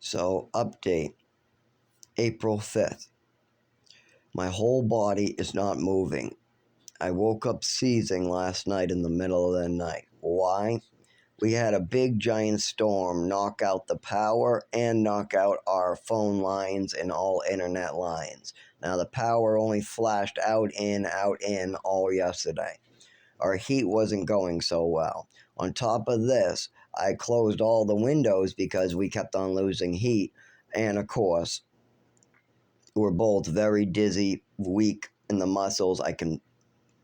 So, update, April 5th. My whole body is not moving. I woke up seizing last night in the middle of the night. Why? We had a big giant storm knock out the power and knock out our phone lines and all internet lines. Now the power only flashed out, in all yesterday. Our heat wasn't going so well. On top of this, I closed all the windows because we kept on losing heat. And of course, we're both very dizzy, weak in the muscles.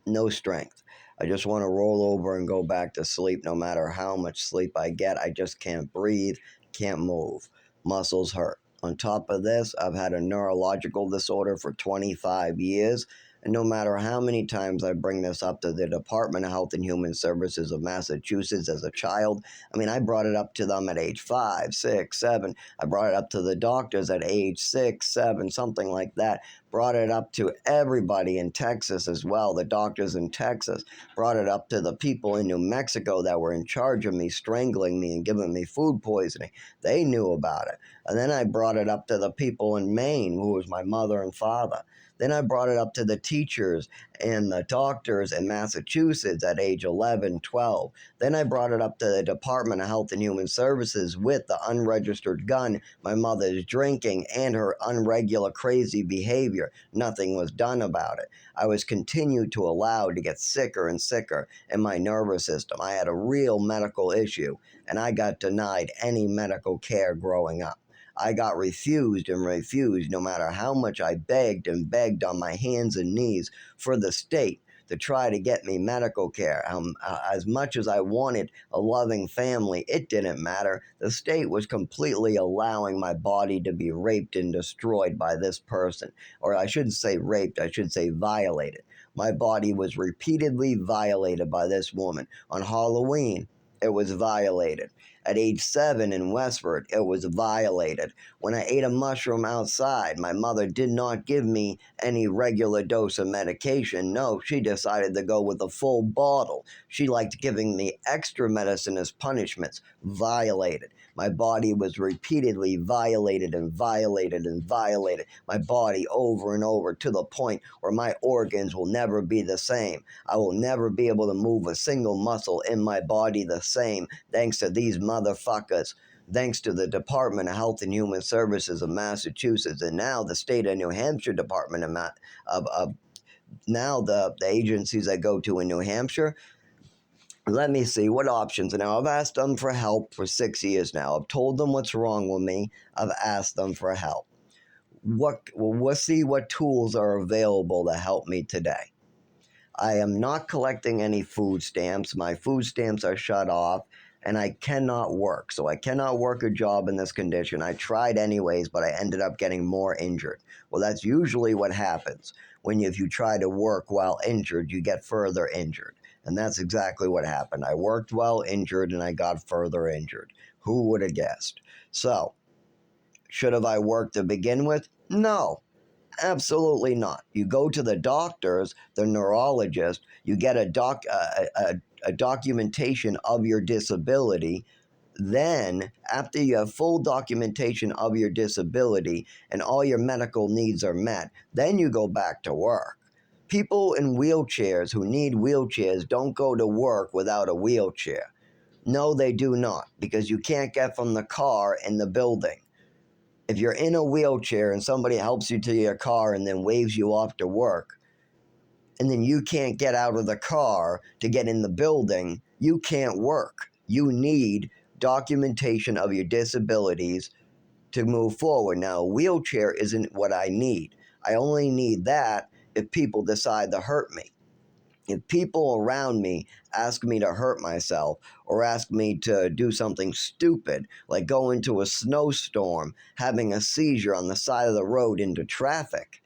No strength. I just want to roll over and go back to sleep no matter how much sleep I get. I just can't breathe, can't move. Muscles hurt. On top of this, I've had a neurological disorder for 25 years, and no matter how many times I bring this up to the Department of Health and Human Services of Massachusetts as a child, I brought it up to them at age 5, 6, 7. I brought it up to the doctors at age 6, 7, something like that. Brought it up to everybody in Texas as well, the doctors in Texas. Brought it up to the people in New Mexico that were in charge of me, strangling me and giving me food poisoning. They knew about it. And then I brought it up to the people in Maine, who was my mother and father. Then I brought it up to the teachers and the doctors in Massachusetts at age 11, 12. Then I brought it up to the Department of Health and Human Services with the unregistered gun my mother's drinking and her unregular crazy behavior. Nothing was done about it. I was continued to allow to get sicker and sicker in my nervous system. I had a real medical issue, and I got denied any medical care growing up. I got refused and refused no matter how much I begged and begged on my hands and knees for the state to try to get me medical care. As much as I wanted a loving family, it didn't matter. The state was completely allowing my body to be raped and destroyed by this person. Or I shouldn't say raped, I should say violated. My body was repeatedly violated by this woman. On Halloween, it was violated. At age 7 in Westford, it was violated. When I ate a mushroom outside, my mother did not give me any regular dose of medication. No, she decided to go with a full bottle. She liked giving me extra medicine as punishments. Violated. My body was repeatedly violated and violated and violated. My body over and over to the point where my organs will never be the same. I will never be able to move a single muscle in my body the same, thanks to these motherfuckers, thanks to the Department of Health and Human Services of Massachusetts, and now the state of New Hampshire Department of now the agencies I go to in New Hampshire. Let me see what options. Now, I've asked them for help for 6 years now. I've told them what's wrong with me. I've asked them for help. We'll see what tools are available to help me today. I am not collecting any food stamps. My food stamps are shut off, and I cannot work. So I cannot work a job in this condition. I tried anyways, but I ended up getting more injured. Well, that's usually what happens. If you try to work while injured, you get further injured. And that's exactly what happened. I worked while injured, and I got further injured. Who would have guessed? So, should have I worked to begin with? No. Absolutely not. You go to the doctors, the neurologist, you get a documentation of your disability. Then, after you have full documentation of your disability and all your medical needs are met, then you go back to work. People in wheelchairs who need wheelchairs don't go to work without a wheelchair. No, they do not, because you can't get from the car in the building. If you're in a wheelchair and somebody helps you to your car and then waves you off to work, and then you can't get out of the car to get in the building, you can't work. You need documentation of your disabilities to move forward. Now, a wheelchair isn't what I need. I only need that if people decide to hurt me. If people around me ask me to hurt myself or ask me to do something stupid, like go into a snowstorm, having a seizure on the side of the road into traffic,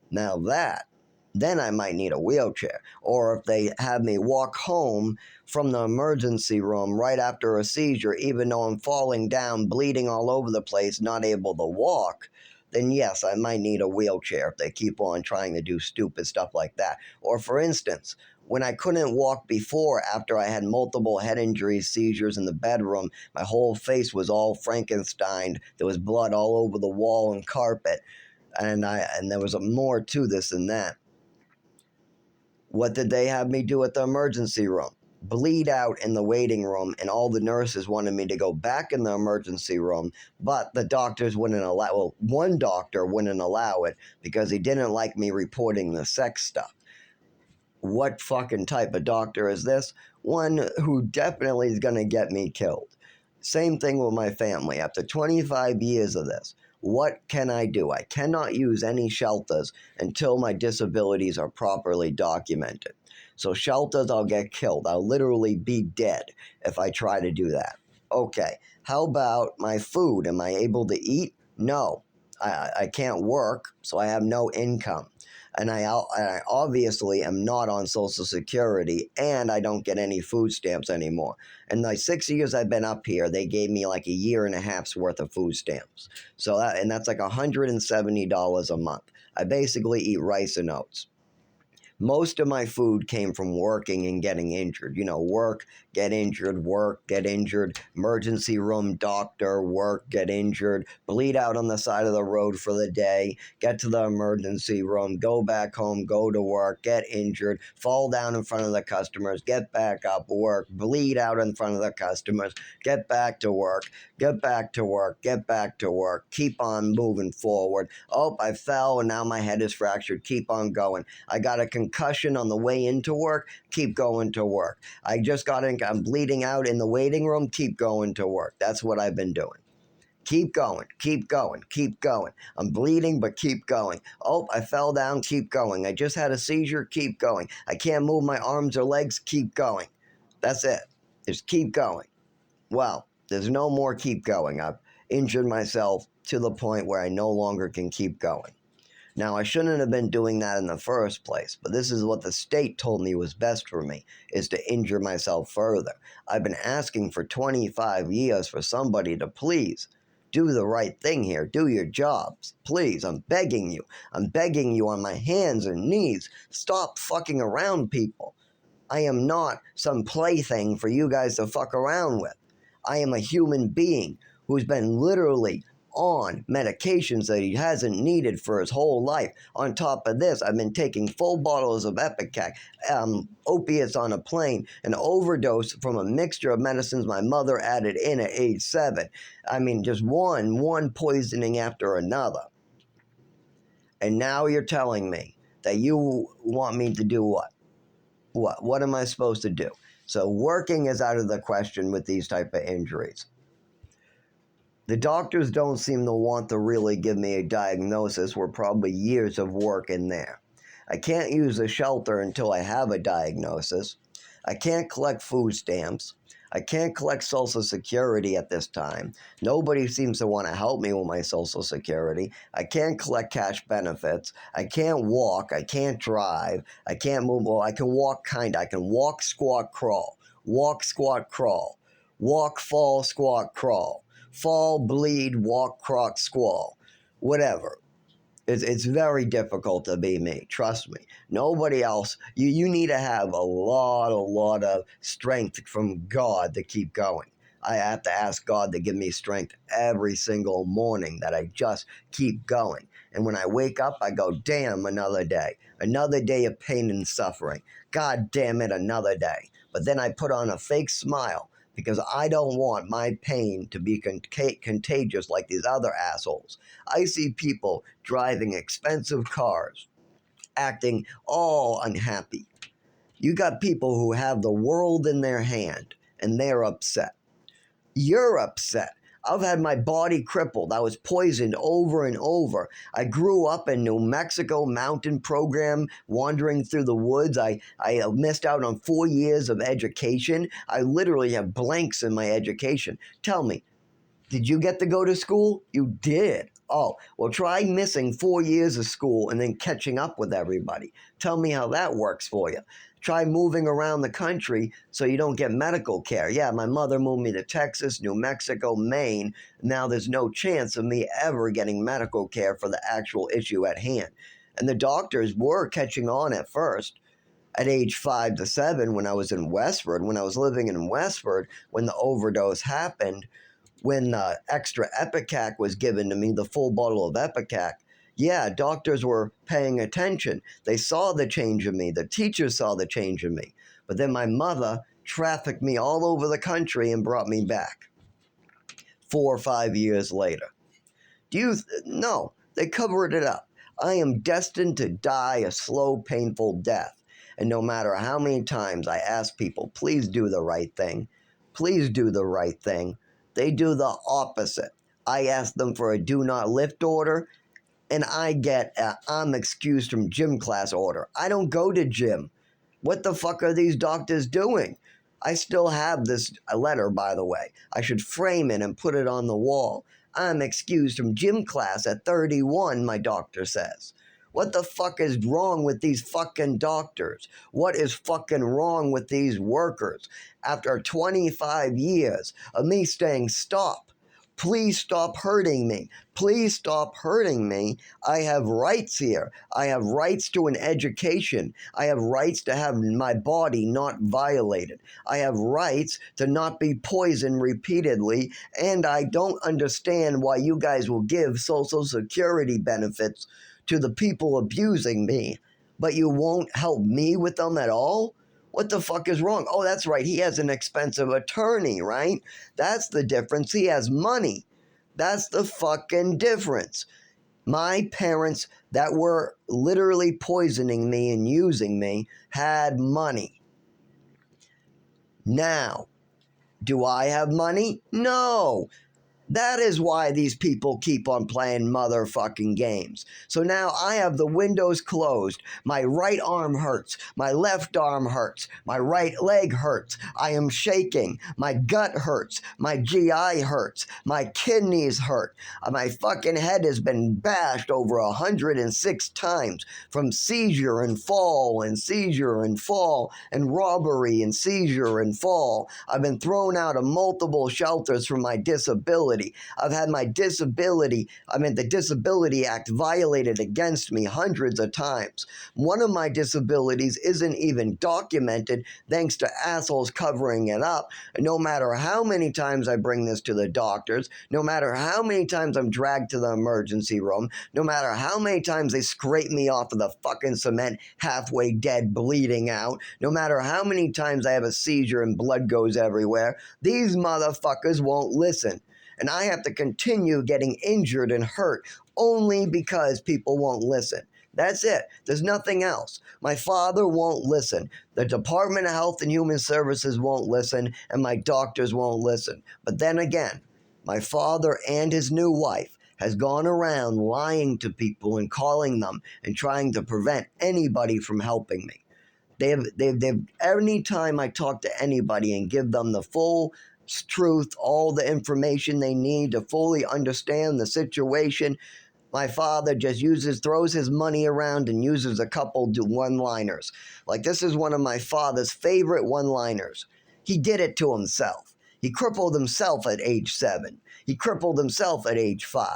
then I might need a wheelchair. Or if they have me walk home from the emergency room right after a seizure, even though I'm falling down, bleeding all over the place, not able to walk, then yes, I might need a wheelchair if they keep on trying to do stupid stuff like that. Or for instance, when I couldn't walk before, after I had multiple head injuries, seizures in the bedroom, my whole face was all Frankenstein. There was blood all over the wall and carpet. And there was more to this than that. What did they have me do at the emergency room? Bleed out in the waiting room, and all the nurses wanted me to go back in the emergency room, but the doctors wouldn't allow. Well, one doctor wouldn't allow it because he didn't like me reporting the sex stuff. What fucking type of doctor is this? One who definitely is going to get me killed. Same thing with my family. After 25 years of this, what can I do? I cannot use any shelters until my disabilities are properly documented. So shelters, I'll get killed. I'll literally be dead if I try to do that. Okay, how about my food? Am I able to eat? No, I can't work, so I have no income. And I obviously am not on Social Security, and I don't get any food stamps anymore. In the 6 years I've been up here, they gave me like a year and a half's worth of food stamps. And that's like $170 a month. I basically eat rice and oats. Most of my food came from working and getting injured. Work, get injured, emergency room, doctor, work, get injured, bleed out on the side of the road for the day, get to the emergency room, go back home, go to work, get injured, fall down in front of the customers, get back up, work, bleed out in front of the customers, get back to work, get back to work, get back to work, keep on moving forward. Oh, I fell and now my head is fractured. Keep on going. I got a concussion on the way into work. Keep going to work. I'm bleeding out in the waiting room. Keep going to work. That's what I've been doing. Keep going, keep going, keep going. I'm bleeding, but keep going. Oh, I fell down. Keep going. I just had a seizure. Keep going. I can't move my arms or legs. Keep going. That's it. Just keep going. Well, there's no more keep going. I've injured myself to the point where I no longer can keep going. Now, I shouldn't have been doing that in the first place, but this is what the state told me was best for me, is to injure myself further. I've been asking for 25 years for somebody to please do the right thing here. Do your jobs. Please, I'm begging you. I'm begging you on my hands and knees. Stop fucking around, people. I am not some plaything for you guys to fuck around with. I am a human being who's been literally on medications that he hasn't needed for his whole life. On top of this, I've been taking full bottles of Epicac, opiates on a plane, an overdose from a mixture of medicines my mother added in at age 7. I mean, just one poisoning after another. And now you're telling me that you want me to do what? What am I supposed to do? So working is out of the question with these type of injuries. The doctors don't seem to want to really give me a diagnosis. We're probably years of work in there. I can't use a shelter until I have a diagnosis. I can't collect food stamps. I can't collect Social Security at this time. Nobody seems to want to help me with my Social Security. I can't collect cash benefits. I can't walk. I can't drive. I can't move. Well, I can walk I can walk, squat, crawl. Walk, squat, crawl. Walk, fall, squat, crawl. Fall, bleed, walk, croc, squall. Whatever. It's very difficult to be me. Trust me. Nobody else. You need to have a lot of strength from God to keep going. I have to ask God to give me strength every single morning that I just keep going. And when I wake up, I go, damn, another day. Another day of pain and suffering. God damn it, another day. But then I put on a fake smile because I don't want my pain to be contagious like these other assholes. I see people driving expensive cars, acting all unhappy. You got people who have the world in their hand, and they're upset. You're upset. I've had my body crippled. I was poisoned over and over. I grew up in New Mexico mountain program, wandering through the woods. I missed out on 4 years of education. I literally have blanks in my education. Tell me, did you get to go to school? You did. Oh, well, try missing 4 years of school and then catching up with everybody. Tell me how that works for you. Try moving around the country so you don't get medical care. Yeah, my mother moved me to Texas, New Mexico, Maine. Now there's no chance of me ever getting medical care for the actual issue at hand. And the doctors were catching on at first. at age 5 to 7 when I was in Westford, when I was living in Westford, when the overdose happened, when extra Epicac was given to me, the full bottle of Epicac, yeah, doctors were paying attention. They saw the change in me. The teachers saw the change in me. But then my mother trafficked me all over the country and brought me back 4 or 5 years later. No, they covered it up. I am destined to die a slow, painful death. And no matter how many times I ask people, please do the right thing, please do the right thing, they do the opposite. I ask them for a do not lift order, and I get a I'm excused from gym class order. I don't go to gym. What the fuck are these doctors doing? I still have this letter, by the way. I should frame it and put it on the wall. I'm excused from gym class at 31, my doctor says. What the fuck is wrong with these fucking doctors? What is fucking wrong with these workers? After 25 years of me saying, stop, please stop hurting me. Please stop hurting me. I have rights here. I have rights to an education. I have rights to have my body not violated. I have rights to not be poisoned repeatedly. And I don't understand why you guys will give Social Security benefits to the people abusing me, but you won't help me with them at all? What the fuck is wrong? Oh, that's right. He has an expensive attorney, right? That's the difference. He has money. That's the fucking difference. My parents that were literally poisoning me and using me had money. Now, do I have money? No. That is why these people keep on playing motherfucking games. So now I have the windows closed. My right arm hurts. My left arm hurts. My right leg hurts. I am shaking. My gut hurts. My GI hurts. My kidneys hurt. My fucking head has been bashed over 106 times from seizure and fall and seizure and fall and robbery and seizure and fall. I've been thrown out of multiple shelters for my disability. I've had the Disability Act violated against me hundreds of times. One of my disabilities isn't even documented thanks to assholes covering it up. And no matter how many times I bring this to the doctors, no matter how many times I'm dragged to the emergency room, no matter how many times they scrape me off of the fucking cement halfway dead bleeding out, no matter how many times I have a seizure and blood goes everywhere, these motherfuckers won't listen. And I have to continue getting injured and hurt only because people won't listen. That's it. There's nothing else. My father won't listen. The Department of Health and Human Services won't listen, and my doctors won't listen. But then again, my father and his new wife has gone around lying to people and calling them and trying to prevent anybody from helping me. They've any time I talk to anybody and give them the full truth, all the information they need to fully understand the situation, my father just throws his money around and uses a couple one-liners. Like, this is one of my father's favorite one-liners. He did it to himself. He crippled himself at age 7. He crippled himself at age 5.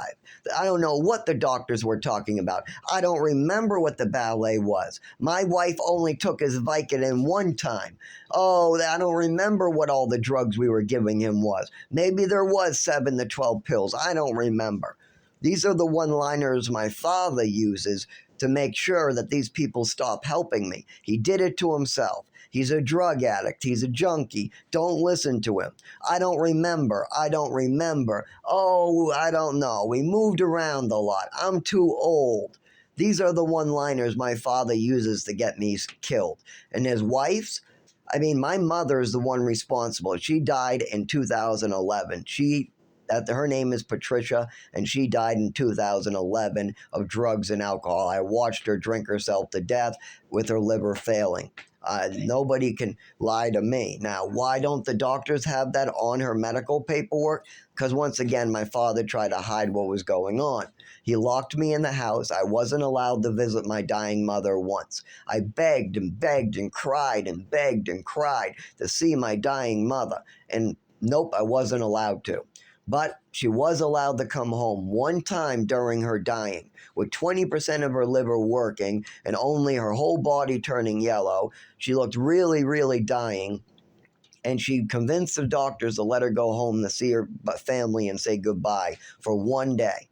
I don't know what the doctors were talking about. I don't remember what the ballet was. My wife only took his Vicodin one time. Oh, I don't remember what all the drugs we were giving him was. Maybe there was 7 to 12 pills. I don't remember. These are the one-liners my father uses to make sure that these people stop helping me. He did it to himself. He's a drug addict. He's a junkie. Don't listen to him. I don't remember. I don't remember. Oh, I don't know. We moved around a lot. I'm too old. These are the one-liners my father uses to get me killed. And his wife's, my mother is the one responsible. She died in 2011. Her name is Patricia, and she died in 2011 of drugs and alcohol. I watched her drink herself to death with her liver failing. Nobody can lie to me. Now, why don't the doctors have that on her medical paperwork? Because once again, my father tried to hide what was going on. He locked me in the house. I wasn't allowed to visit my dying mother once. I begged and begged and cried and begged and cried to see my dying mother. And nope, I wasn't allowed to. But she was allowed to come home one time during her dying, with 20% of her liver working and only her whole body turning yellow. She looked really, really dying, and she convinced the doctors to let her go home to see her family and say goodbye for one day.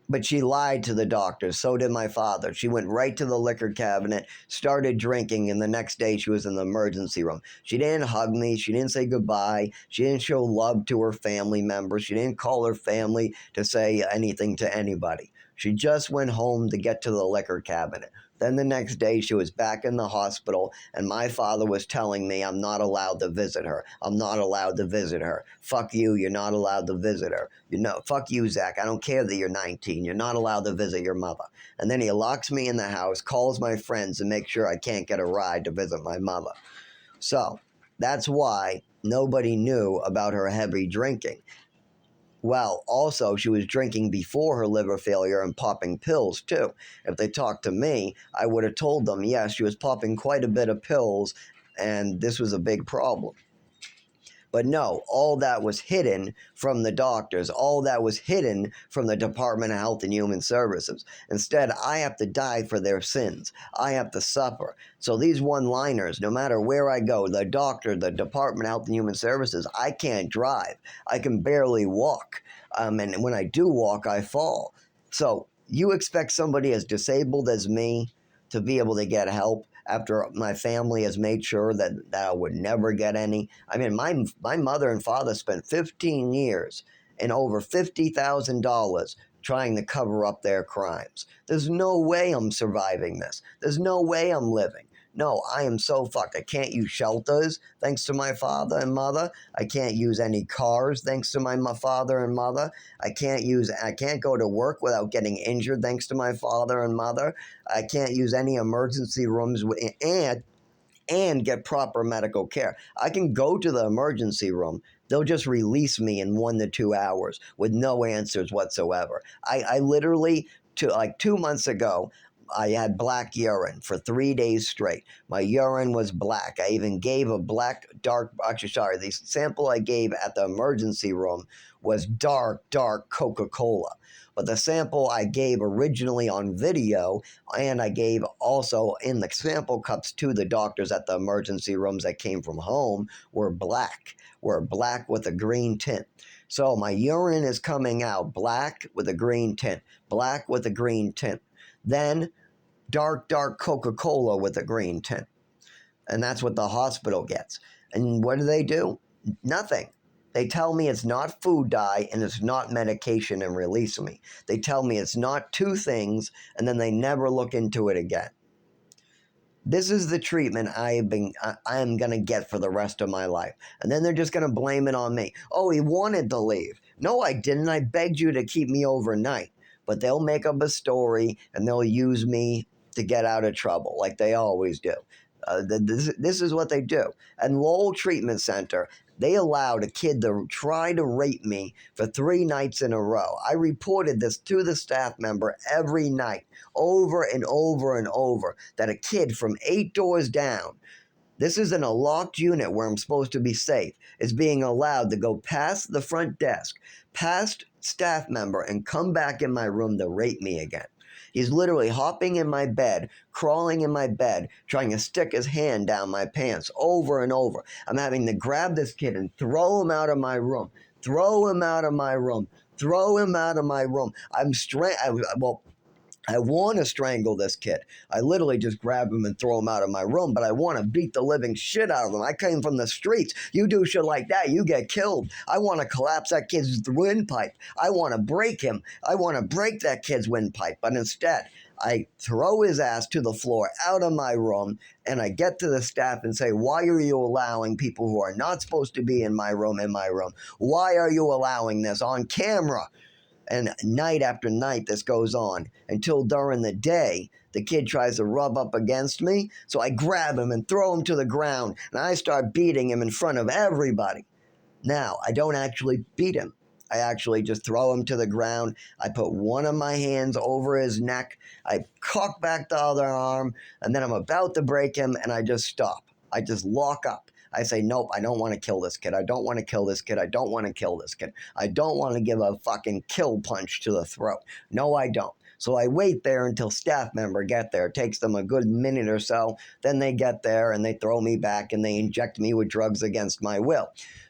But she lied to the doctors. So did my father. She went right to the liquor cabinet, started drinking, and the next day she was in the emergency room. She didn't hug me. She didn't say goodbye. She didn't show love to her family members. She didn't call her family to say anything to anybody. She just went home to get to the liquor cabinet. Then the next day she was back in the hospital, and my father was telling me I'm not allowed to visit her. I'm not allowed to visit her. Fuck you, you're not allowed to visit her. Fuck you, Zach. I don't care that you're 19. You're not allowed to visit your mother. And then he locks me in the house, calls my friends to make sure I can't get a ride to visit my mother. So that's why nobody knew about her heavy drinking. Well, also, she was drinking before her liver failure and popping pills, too. If they talked to me, I would have told them, yes, she was popping quite a bit of pills, and this was a big problem. But no, all that was hidden from the doctors. All that was hidden from the Department of Health and Human Services. Instead, I have to die for their sins. I have to suffer. So these one-liners, no matter where I go, the doctor, the Department of Health and Human Services, I can't drive. I can barely walk. And when I do walk, I fall. So you expect somebody as disabled as me to be able to get help after my family has made sure that I would never get any? I mean, my mother and father spent 15 years and over $50,000 trying to cover up their crimes. There's no way I'm surviving this. There's no way I'm living. No, I am so fucked. I can't use shelters thanks to my father and mother. I can't use any cars thanks to my father and mother. I can't go to work without getting injured thanks to my father and mother. I can't use any emergency rooms and get proper medical care. I can go to the emergency room. They'll just release me in 1 to 2 hours with no answers whatsoever. I literally, like 2 months ago, I had black urine for 3 days straight. My urine was black. I even gave a black, dark, actually, sorry, the sample I gave at the emergency room was dark, dark Coca-Cola. But the sample I gave originally on video, and I gave also in the sample cups to the doctors at the emergency rooms that came from home, were black with a green tint. So my urine is coming out black with a green tint, black with a green tint. Then dark, dark Coca-Cola with a green tint. And that's what the hospital gets. And what do? Nothing. They tell me it's not food dye and it's not medication and release me. They tell me it's not two things, and then they never look into it again. This is the treatment I am going to get for the rest of my life. And then they're just going to blame it on me. Oh, he wanted to leave. No, I didn't. I begged you to keep me overnight. But they'll make up a story and they'll use me to get out of trouble, like they always do. This is what they do. And Lowell Treatment Center, they allowed a kid to try to rape me for 3 nights in a row. I reported this to the staff member every night, over and over and over, that a kid from 8 doors down, this is in a locked unit where I'm supposed to be safe, is being allowed to go past the front desk, past staff member, and come back in my room to rape me again. He's literally hopping in my bed, crawling in my bed, trying to stick his hand down my pants over and over. I'm having to grab this kid and throw him out of my room. Throw him out of my room. Throw him out of my room. I want to strangle this kid. I literally just grab him and throw him out of my room, but I want to beat the living shit out of him. I came from the streets. You do shit like that, you get killed. I want to collapse that kid's windpipe. I want to break him. I want to break that kid's windpipe. But instead, I throw his ass to the floor out of my room, and I get to the staff and say, why are you allowing people who are not supposed to be in my room? Why are you allowing this on camera? And night after night, this goes on until during the day, the kid tries to rub up against me. So I grab him and throw him to the ground, and I start beating him in front of everybody. Now, I don't actually beat him. I actually just throw him to the ground. I put one of my hands over his neck. I cock back the other arm, and then I'm about to break him, and I just stop. I just lock up. I say, nope, I don't want to kill this kid. I don't want to kill this kid. I don't want to kill this kid. I don't want to give a fucking kill punch to the throat. No, I don't. So I wait there until staff member get there. It takes them a good minute or so. Then they get there and they throw me back and they inject me with drugs against my will.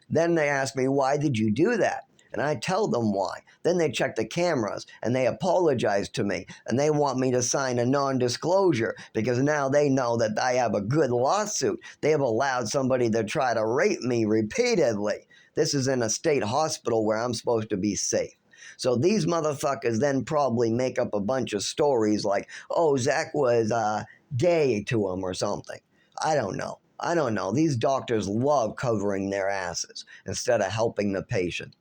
Then they ask me, why did you do that? And I tell them why. Then they check the cameras and they apologize to me and they want me to sign a non-disclosure because now they know that I have a good lawsuit. They have allowed somebody to try to rape me repeatedly. This is in a state hospital where I'm supposed to be safe. So these motherfuckers then probably make up a bunch of stories like, oh, Zach was gay to him or something. I don't know. I don't know. These doctors love covering their asses instead of helping the patient.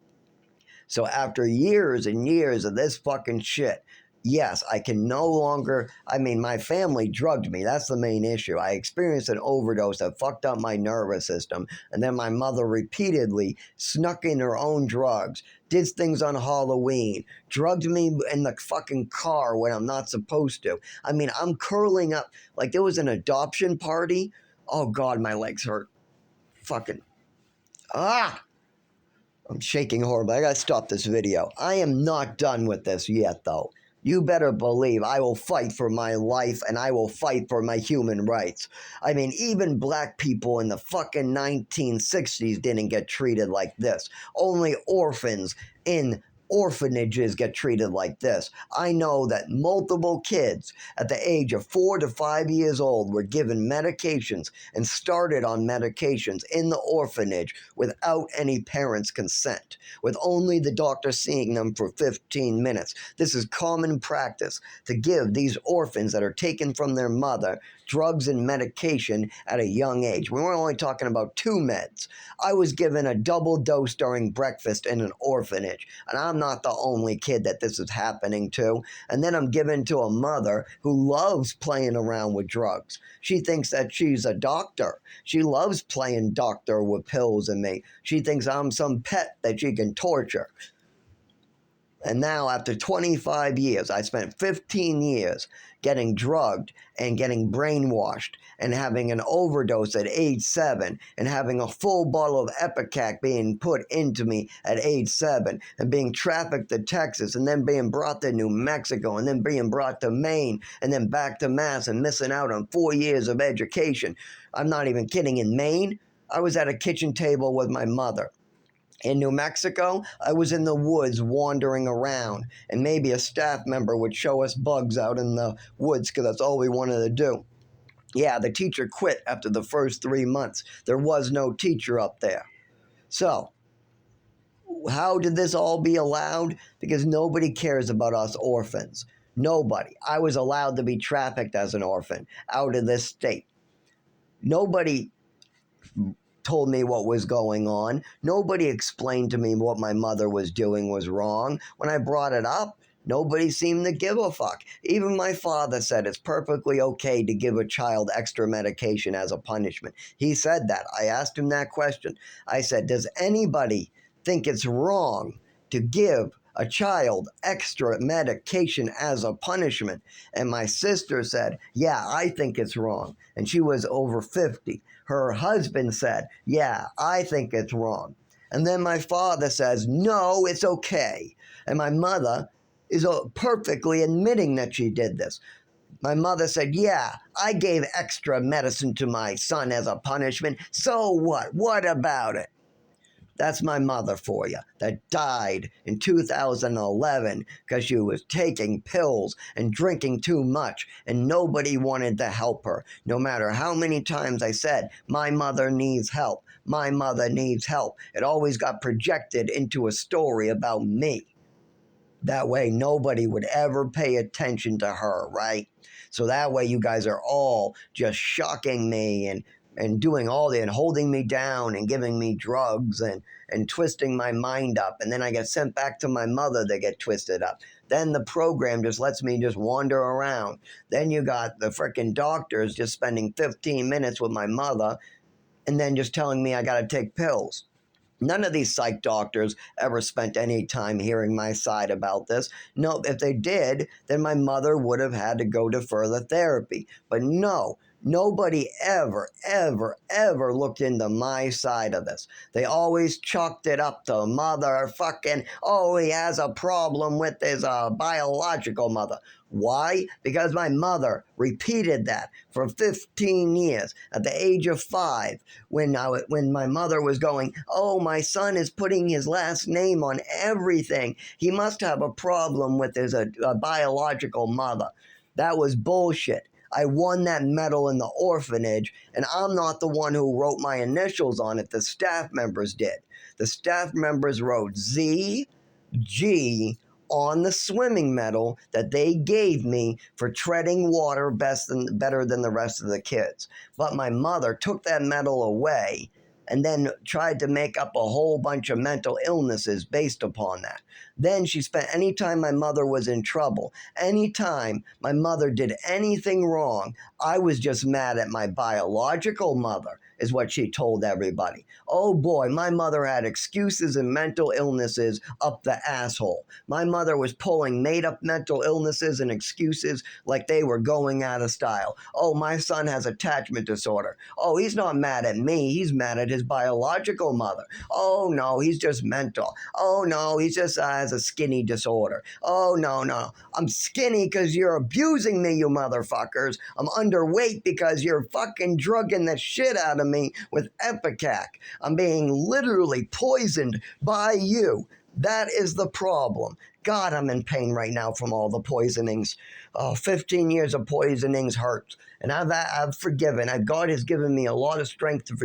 So after years and years of this fucking shit, yes, I can no longer, I mean, my family drugged me. That's the main issue. I experienced an overdose that fucked up my nervous system. And then my mother repeatedly snuck in her own drugs, did things on Halloween, drugged me in the fucking car when I'm not supposed to. I mean, I'm curling up. Like there was an adoption party. Oh God, my legs hurt. Fucking, I'm shaking horribly. I gotta stop this video. I am not done with this yet, though. You better believe I will fight for my life and I will fight for my human rights. I mean, even black people in the fucking 1960s didn't get treated like this. Only orphans in orphanages get treated like this. I know that multiple kids at the age of 4 to 5 years old were given medications and started on medications in the orphanage without any parents' consent, with only the doctor seeing them for 15 minutes. This is common practice to give these orphans that are taken from their mother drugs and medication at a young age. We were only talking about 2 meds. I was given a double dose during breakfast in an orphanage, and I'm not the only kid that this is happening to. And then I'm given to a mother who loves playing around with drugs. She thinks that she's a doctor. She loves playing doctor with pills and me. She thinks I'm some pet that she can torture. And now, after 25 years, I spent 15 years getting drugged and getting brainwashed and having an overdose at age 7 and having a full bottle of Ipecac being put into me at age 7 and being trafficked to Texas and then being brought to New Mexico and then being brought to Maine and then back to Mass and missing out on 4 years of education. I'm not even kidding. In Maine, I was at a kitchen table with my mother. In New Mexico, I was in the woods wandering around, and maybe a staff member would show us bugs out in the woods because that's all we wanted to do. Yeah, the teacher quit after the first 3 months. There was no teacher up there. So, how did this all be allowed? Because nobody cares about us orphans. Nobody. I was allowed to be trafficked as an orphan out of this state. Nobody told me what was going on. Nobody explained to me what my mother was doing was wrong. When I brought it up, nobody seemed to give a fuck. Even my father said it's perfectly okay to give a child extra medication as a punishment. He said that. I asked him that question. I said, does anybody think it's wrong to give a child extra medication as a punishment? And my sister said, yeah, I think it's wrong. And she was over 50. Her husband said, yeah, I think it's wrong. And then my father says, no, it's okay. And my mother is perfectly admitting that she did this. My mother said, yeah, I gave extra medicine to my son as a punishment. So what? What about it? That's my mother for you, that died in 2011 because she was taking pills and drinking too much, and nobody wanted to help her. No matter how many times I said, my mother needs help, my mother needs help, it always got projected into a story about me. That way, nobody would ever pay attention to her, right? So that way, you guys are all just shocking me and doing all the and holding me down and giving me drugs and twisting my mind up. And then I get sent back to my mother to get twisted up. Then the program just lets me just wander around. Then you got the freaking doctors just spending 15 minutes with my mother and then just telling me I got to take pills. None of these psych doctors ever spent any time hearing my side about this. No, if they did, then my mother would have had to go to further therapy. But no, Nobody ever looked into my side of this. They always chalked it up to motherfucking, oh, he has a problem with his biological mother. Why? Because my mother repeated that for 15 years. At the age of 5, when my mother was going, oh, my son is putting his last name on everything. He must have a problem with his biological mother. That was bullshit. I won that medal in the orphanage, and I'm not the one who wrote my initials on it. The staff members did. The staff members wrote ZG on the swimming medal that they gave me for treading water better than the rest of the kids. But my mother took that medal away and then tried to make up a whole bunch of mental illnesses based upon that. Then she spent, anytime my mother was in trouble, anytime my mother did anything wrong, I was just mad at my biological mother, is what she told everybody. Oh boy, my mother had excuses and mental illnesses up the asshole. My mother was pulling made-up mental illnesses and excuses like they were going out of style. Oh, my son has attachment disorder. Oh, he's not mad at me, he's mad at his biological mother. Oh no, he's just mental. Oh no, he's just has a skinny disorder. Oh no, I'm skinny because you're abusing me, you motherfuckers. I'm underweight because you're fucking drugging the shit out of me with Epicac. I'm being literally poisoned by you. That is the problem. God, I'm in pain right now from all the poisonings. Oh, 15 years of poisonings hurt. And I've forgiven. God has given me a lot of strength to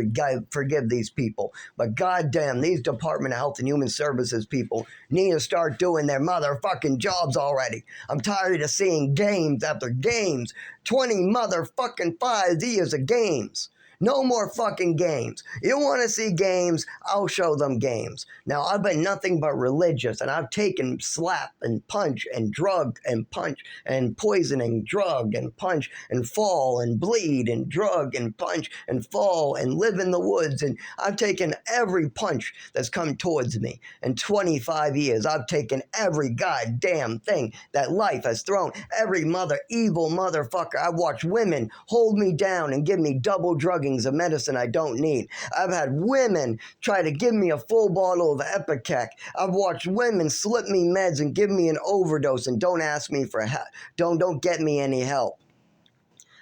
forgive these people. But goddamn, these Department of Health and Human Services people need to start doing their motherfucking jobs already. I'm tired of seeing games after games. 20 motherfucking 5 years of games. No more fucking games. You want to see games? I'll show them games. Now, I've been nothing but religious, and I've taken slap and punch and drug and punch and poisoning, drug and punch and fall and bleed and drug and punch and fall and live in the woods. And I've taken every punch that's come towards me. In 25 years, I've taken every goddamn thing that life has thrown. Every evil motherfucker. I've watched women hold me down and give me double druggings of medicine I don't need. I've had women try to give me a full bottle of Epicac. I've watched women slip me meds and give me an overdose and don't ask me for help. Don't get me any help.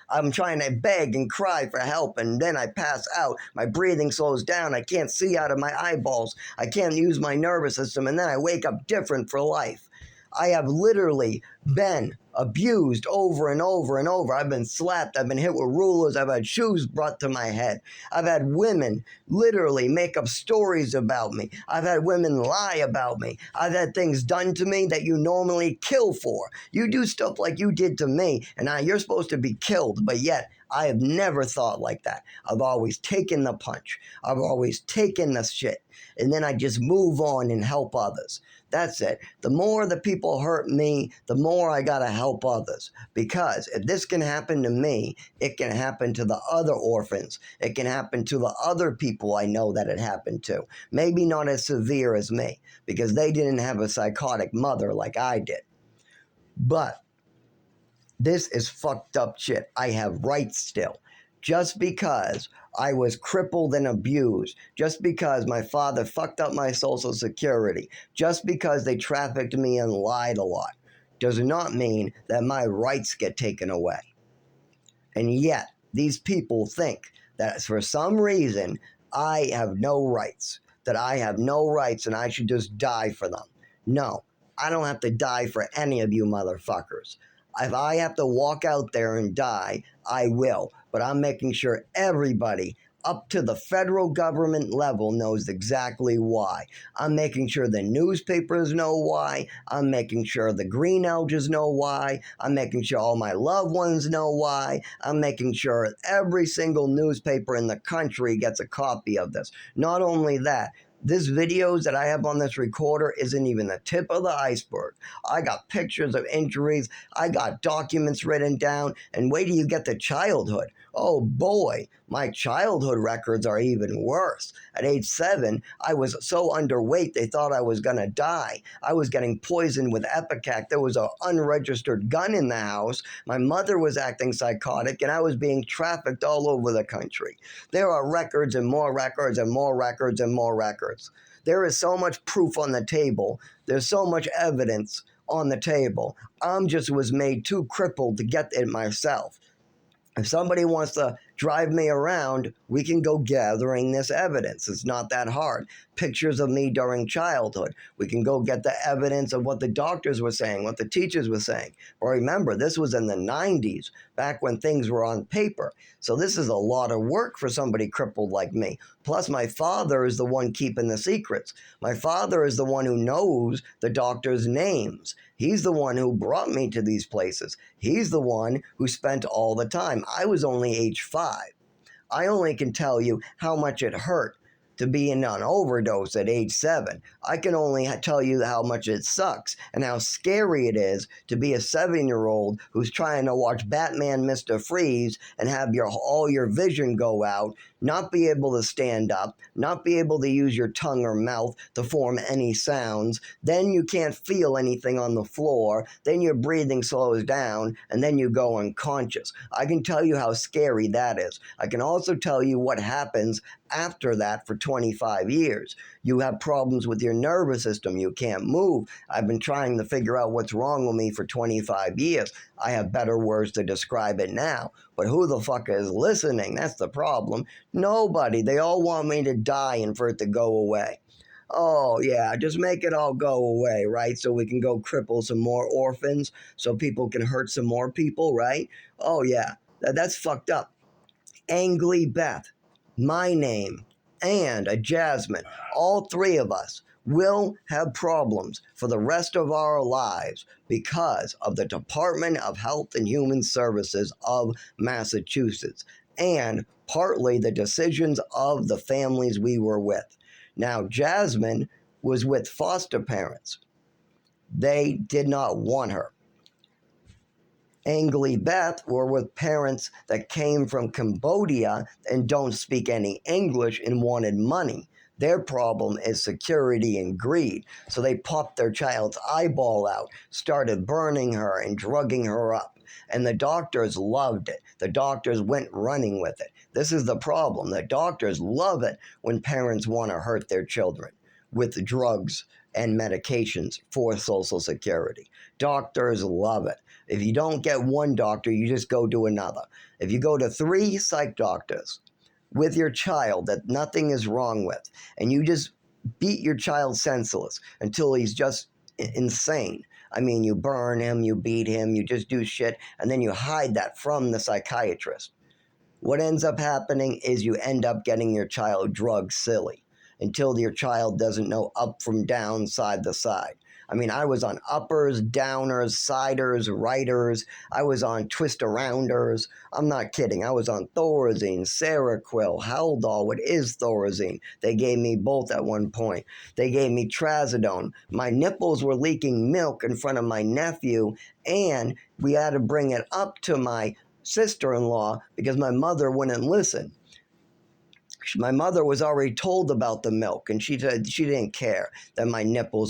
I'm trying to beg and cry for help, and then I pass out. My breathing slows down. I can't see out of my eyeballs. I can't use my nervous system, and then I wake up different for life. I have literally been abused over and over and over. I've been slapped. I've been hit with rulers. I've had shoes brought to my head. I've had women literally make up stories about me. I've had women lie about me. I've had things done to me that you normally kill for. You do stuff like you did to me, and you're supposed to be killed, but yet I have never thought like that. I've always taken the punch. I've always taken the shit. And then I just move on and help others. That's it. The more the people hurt me, the more I gotta help others. Because if this can happen to me, it can happen to the other orphans. It can happen to the other people I know that it happened to. Maybe not as severe as me, because they didn't have a psychotic mother like I did. But this is fucked up shit. I have rights still. Just because I was crippled and abused, just because my father fucked up my Social Security, just because they trafficked me and lied a lot, does not mean that my rights get taken away. And yet, these people think that for some reason, I have no rights, that I have no rights and I should just die for them. No, I don't have to die for any of you motherfuckers. If I have to walk out there and die, I will. But I'm making sure everybody up to the federal government level knows exactly why. I'm making sure the newspapers know why. I'm making sure the green algae know why. I'm making sure all my loved ones know why. I'm making sure every single newspaper in the country gets a copy of this. Not only that, This videos that I have on this recorder isn't even the tip of the iceberg. I got pictures of injuries. I got documents written down. And wait till you get to childhood. Oh boy, my childhood records are even worse. At age 7, I was so underweight they thought I was going to die. I was getting poisoned with Ipecac. There was an unregistered gun in the house. My mother was acting psychotic, and I was being trafficked all over the country. There are records and more records and more records and more records. There is so much proof on the table. There's so much evidence on the table. I'm just was made too crippled to get it myself. If somebody wants to drive me around, we can go gathering this evidence. It's not that hard. Pictures of me during childhood. We can go get the evidence of what the doctors were saying, what the teachers were saying. But remember, this was in the 90s, back when things were on paper. So this is a lot of work for somebody crippled like me. Plus, my father is the one keeping the secrets. My father is the one who knows the doctors' names. He's the one who brought me to these places. He's the one who spent all the time. I was only age 5. I only can tell you how much it hurt to be in an overdose at age 7. I can only tell you how much it sucks and how scary it is to be a 7-year-old who's trying to watch Batman Mr. Freeze and have all your vision go out, not be able to stand up, not be able to use your tongue or mouth to form any sounds. Then you can't feel anything on the floor. Then your breathing slows down, and then you go unconscious. I can tell you how scary that is. I can also tell you what happens after that for 25 years. You have problems with your nervous system. You can't move. I've been trying to figure out what's wrong with me for 25 years. I have better words to describe it now. But who the fuck is listening? That's the problem. Nobody. They all want me to die and for it to go away. Oh, yeah, just make it all go away, right? So we can go cripple some more orphans, so people can hurt some more people, right? Oh, yeah, that's fucked up. Angly Beth, my name, and a Jasmine, all 3 of us will have problems for the rest of our lives because of the Department of Health and Human Services of Massachusetts, and partly the decisions of the families we were with. Now, Jasmine was with foster parents. They did not want her. Angly Beth were with parents that came from Cambodia and don't speak any English and wanted money. Their problem is security and greed. So they popped their child's eyeball out, started burning her and drugging her up. And the doctors loved it. The doctors went running with it. This is the problem. The doctors love it when parents want to hurt their children with drugs and medications for Social Security. Doctors love it. If you don't get one doctor, you just go to another. If you go to 3 psych doctors with your child that nothing is wrong with, and you just beat your child senseless until he's just insane. I mean, you burn him, you beat him, you just do shit, and then you hide that from the psychiatrist. What ends up happening is you end up getting your child drugged silly until your child doesn't know up from down, side to side. I mean, I was on uppers, downers, siders, righters. I was on twist-arounders. I'm not kidding. I was on Thorazine, Seroquel, Haldol. What is Thorazine? They gave me both at one point. They gave me Trazodone. My nipples were leaking milk in front of my nephew, and we had to bring it up to my sister-in-law because my mother wouldn't listen. My mother was already told about the milk, and she said she didn't care that my nipples